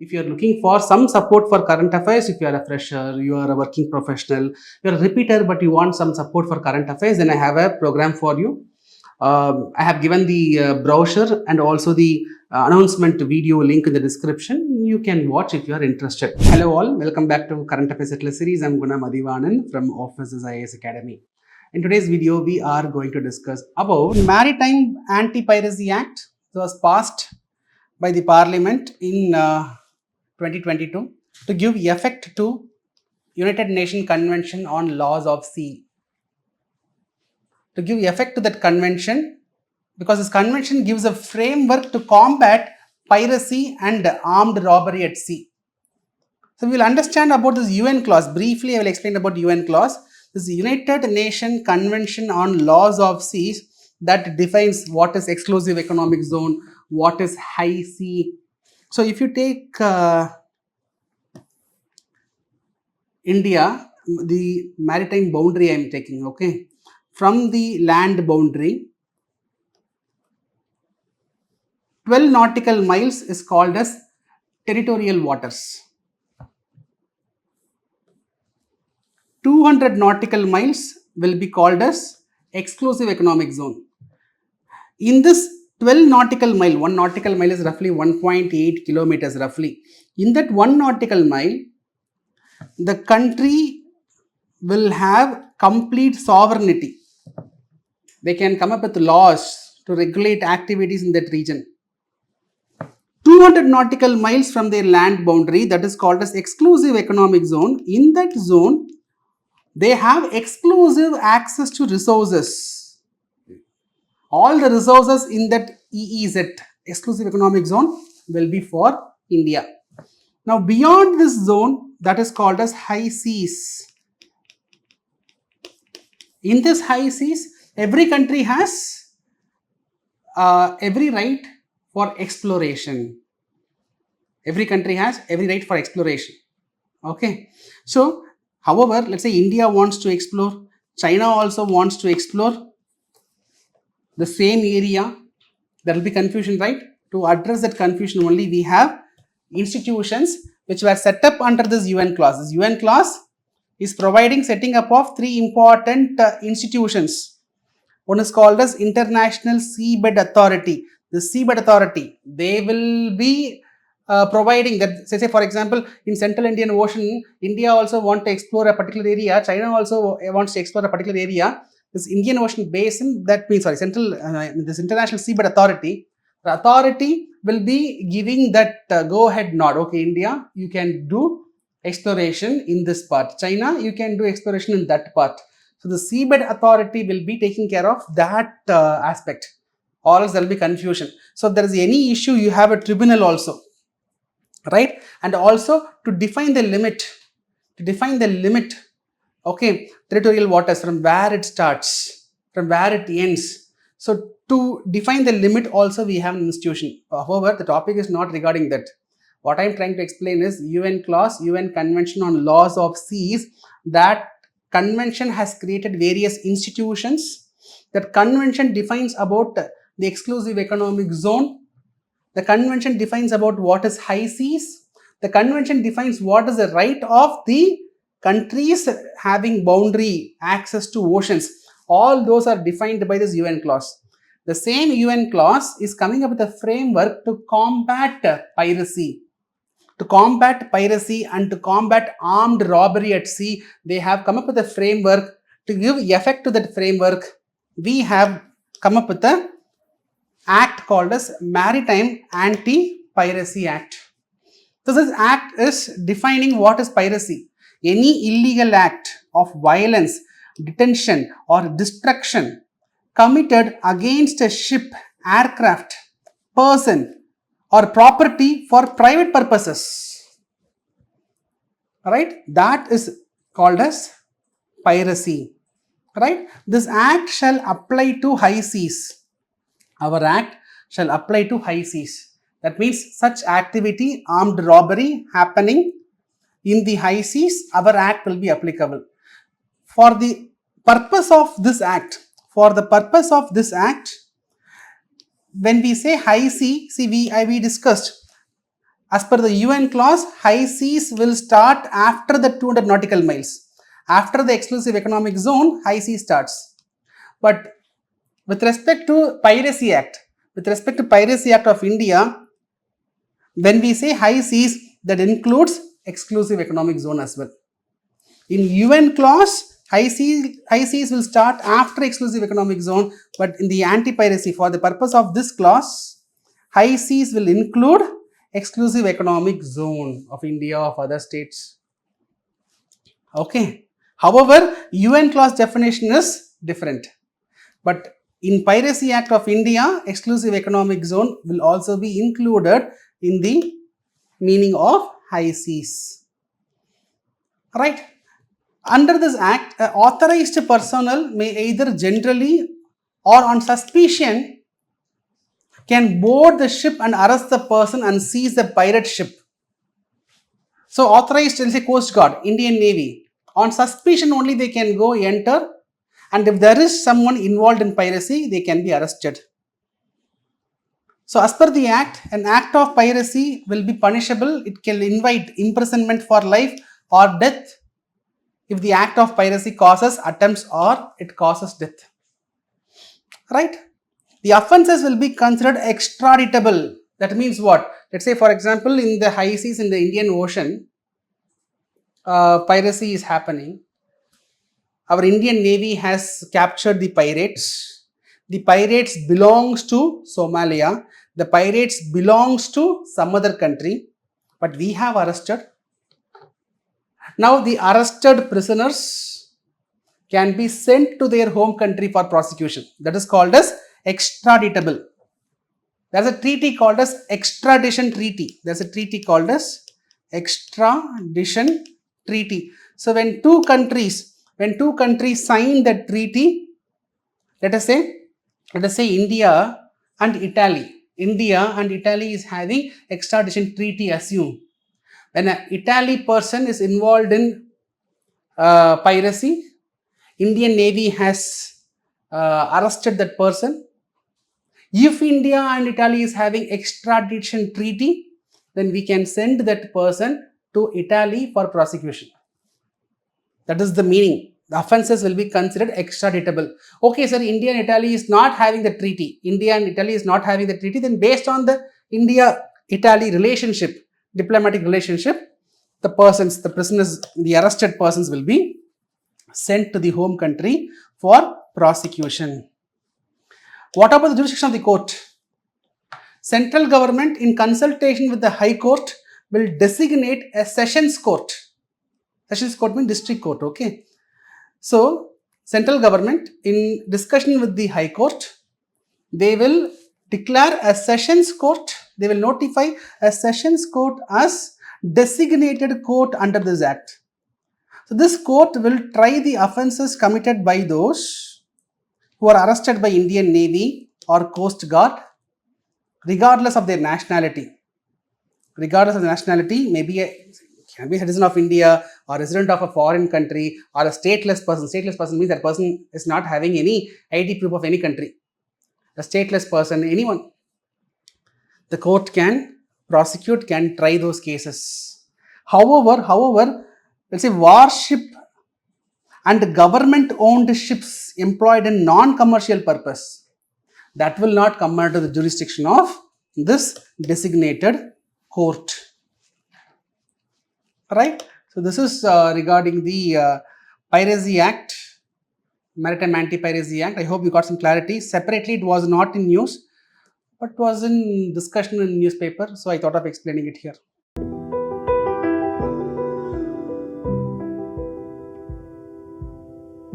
If you are looking for some support for current affairs, if you are a fresher, you are a working professional, you are a repeater, but you want some support for current affairs, then I have a program for you. I have given the brochure and also the announcement video link in the description. You can watch if you are interested. Hello all, welcome back to Current Affairs Hitlist series. I am Guna Mathivanan from Offices IAS Academy. In today's video, we are going to discuss about Maritime Anti Piracy Act. It was passed by the Parliament in 2022 to give effect to United Nations Convention on Laws of Sea. To give effect to that convention, because this convention gives a framework to combat piracy and armed robbery at sea. So we will understand about this UN clause. Briefly, I will explain about UN clause. This United Nations Convention on Laws of Seas that defines what is exclusive economic zone, what is high sea. So if you take India, the maritime boundary I am taking, okay, from the land boundary, 12 nautical miles is called as territorial waters. 200 nautical miles will be called as exclusive economic zone. In this 12 nautical mile, 1 nautical mile is roughly 1.8 kilometers roughly. In that 1 nautical mile, the country will have complete sovereignty. They can come up with laws to regulate activities in that region. 200 nautical miles from their land boundary, that is called as exclusive economic zone. In that zone, they have exclusive access to resources. All the resources in that EEZ, exclusive economic zone, will be for India. Now, beyond this zone, that is called as high seas. In this high seas, every country has every right for exploration. Every country has every right for exploration. Okay. So, however, let's say India wants to explore, China also wants to explore the same area. There will be confusion, right? To address that confusion only, we have institutions which were set up under this UN clause. This UN clause is providing setting up of 3 important institutions. One is called as International Seabed Authority. The Seabed Authority, they will be providing that, say for example, in Central Indian Ocean, India also wants to explore a particular area, China also wants to explore a particular area. This Indian Ocean Basin, that means, this International Seabed Authority, the authority will be giving that go-ahead nod. Okay, India, you can do exploration in this part. China, you can do exploration in that part. So the Seabed Authority will be taking care of that aspect. Or else there will be confusion. So if there is any issue, you have a tribunal also, right? And also to define the limit, okay, territorial waters, from where it starts, from where it ends. So to define the limit also we have an institution. However, the topic is not regarding that. What I am trying to explain is UN clause, UN Convention on Laws of Seas. That convention has created various institutions. That convention defines about the exclusive economic zone. The convention defines about what is high seas. The convention defines what is the right of the countries having boundary access to oceans. All those are defined by this UN clause. The same UN clause is coming up with a framework to combat piracy. To combat piracy and to combat armed robbery at sea, they have come up with a framework. To give effect to that framework, we have come up with a act called as Maritime Anti Piracy Act. So this act is defining what is piracy. Any illegal act of violence, detention or destruction committed against a ship, aircraft, person or property for private purposes. Right? That is called as piracy. Right? This act shall apply to high seas. Our act shall apply to high seas. That means such activity, armed robbery happening in the high seas, our act will be applicable. For the purpose of this act, when we say high sea, see we discussed As per the UN clause, high seas will start after the 200 nautical miles. After the exclusive economic zone, high sea starts. But with respect to Piracy Act, of India, when we say high seas, that includes exclusive economic zone as well. In UN clause, high seas will start after exclusive economic zone, but in the anti-piracy, for the purpose of this clause, high seas will include exclusive economic zone of India, of other states. Okay. However, UN clause definition is different. But in Piracy Act of India, exclusive economic zone will also be included in the meaning of high seas. Right. Under this act, authorized personnel may either generally or on suspicion can board the ship and arrest the person and seize the pirate ship. So authorized, let's say Coast Guard, Indian Navy, on suspicion only they can go enter, and if there is someone involved in piracy, they can be arrested. So as per the act, an act of piracy will be punishable. It can invite imprisonment for life or death if the act of piracy causes attempts or it causes death. Right? The offences will be considered extraditable. That means what? Let's say, for example, in the high seas in the Indian Ocean, piracy is happening. Our Indian Navy has captured the pirates. The pirates belongs to Somalia. The pirates belongs to some other country, but we have arrested. Now the arrested prisoners can be sent to their home country for prosecution. That is called as extraditable. There is a treaty called as extradition treaty. There is a treaty called as extradition treaty. So when two countries sign that treaty, let us say India and Italy. India and Italy is having extradition treaty. Assume when an Italy person is involved in piracy, Indian Navy has arrested that person. If India and Italy is having extradition treaty, then we can send that person to Italy for prosecution. That is the meaning. The offences will be considered extraditable. Okay, sir, India and Italy is not having the treaty. Then based on the India-Italy relationship, diplomatic relationship, the prisoners, the arrested persons will be sent to the home country for prosecution. What about the jurisdiction of the court? Central government, in consultation with the High Court, will designate a sessions court. Sessions court means district court, okay? So, central government, in discussion with the High Court, they will declare a sessions court. They will notify a sessions court as designated court under this act. So, this court will try the offences committed by those who are arrested by Indian Navy or Coast Guard, regardless of their nationality. Maybe can be a citizen of India or resident of a foreign country or a stateless person. Stateless person means that person is not having any ID proof of any country. A stateless person, anyone. The court can prosecute, can try those cases. However, let's say warship and government-owned ships employed in non-commercial purpose, that will not come under the jurisdiction of this designated court. Right? So this is regarding the Piracy Act, Maritime Anti Piracy Act. I hope you got some clarity. Separately, it was not in news, but was in discussion in newspaper. So I thought of explaining it here.